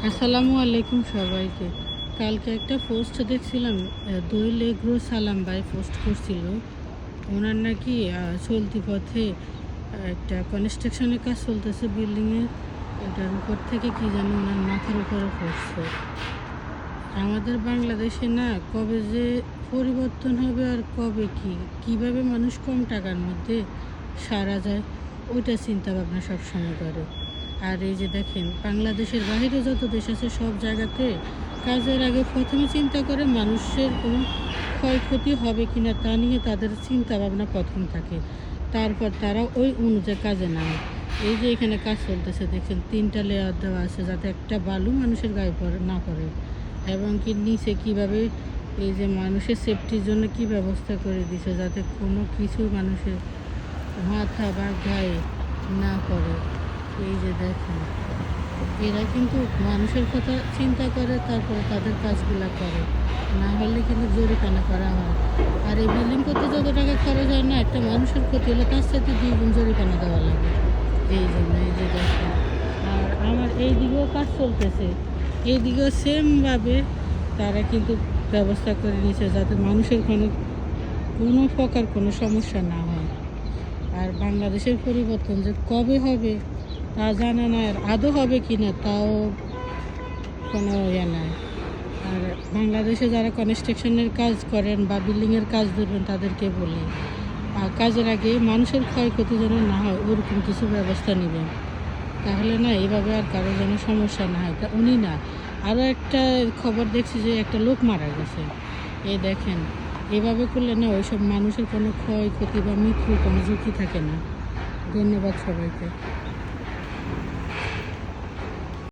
আসসালামু আলাইকুম সবাইকে। কালকে একটা পোস্ট দেখছিলাম, দোয়েল এগ্রো সালাম ভাই পোস্ট করছিল। ওনার নাকি চলতি পথে একটা কনস্ট্রাকশনের কাজ চলতেছে বিল্ডিংয়ের, এটার উপর থেকে কি জানি ওনার মাথার উপরে পড়ছে। আমাদের বাংলাদেশে না কবে যে পরিবর্তন হবে আর কবে কিভাবে মানুষ কম টাকার মধ্যে সারা যায়, ওইটা চিন্তা ভাবনা সবসময় করে। আর এই যে দেখেন, বাংলাদেশের বাইরে যত দেশ আছে সব জায়গাতে কাজের আগে প্রথমে চিন্তা করে মানুষের কোনো ক্ষয়ক্ষতি হবে কিনা তা নিয়ে তাদের চিন্তা ভাবনা প্রথম থাকে, তারপর তারা ওই অনুযায়ী কাজে নামে। এই যে এখানে কাজ চলতেছে দেখছেন, 3টা লেয়ার দেওয়া আছে যাতে একটা বালু মানুষের গায়ে না পড়ে, এবং কি নিচে কিভাবে এই যে মানুষের সেফটির জন্য কি ব্যবস্থা করে দিছে যাতে কোনো কিছু মানুষের মাথা বা গায়ে না পড়ে। এই যে দেখেন, এরা কিন্তু মানুষের কথা চিন্তা করে তারপরে তাদের কাজগুলো করে, না হলে কিন্তু জরিমানা করা হয়। আর এই বিল্ডিং করতে যত টাকা খরচ হয় না, একটা মানুষের ক্ষতি হলে তার সাথে 2 গুণ জরিমানা দেওয়া লাগে। এই জন্য এই যে দেখেন, আর আমার এই দিকেও কাজ চলতেছে, এই দিকেও সেমভাবে তারা কিন্তু ব্যবস্থা করে নিয়েছে যাতে মানুষের কোনো প্রকার কোনো সমস্যা না হয়। আর বাংলাদেশের পরিবর্তন যে কবে হবে তা জানা নাই, আর আদৌ হবে কি না তাও কোনো ইয়ে নাই। আর বাংলাদেশে যারা কনস্ট্রাকশনের কাজ করেন বা বিল্ডিংয়ের কাজ ধরবেন তাদেরকে বলি, কাজের আগে মানুষের ক্ষয়ক্ষতি যেন না হয় ওরকম কিছু ব্যবস্থা নেবেন, তাহলে না এভাবে আর কারো যেন সমস্যা না হয়। তা উনি না, আরও একটা খবর দেখছি যে একটা লোক মারা গেছে। এই দেখেন, এভাবে করলে না ওইসব মানুষের কোনো ক্ষয়ক্ষতি বা মৃত্যুর কোনো ঝুঁকি থাকে না। ধন্যবাদ সবাইকে।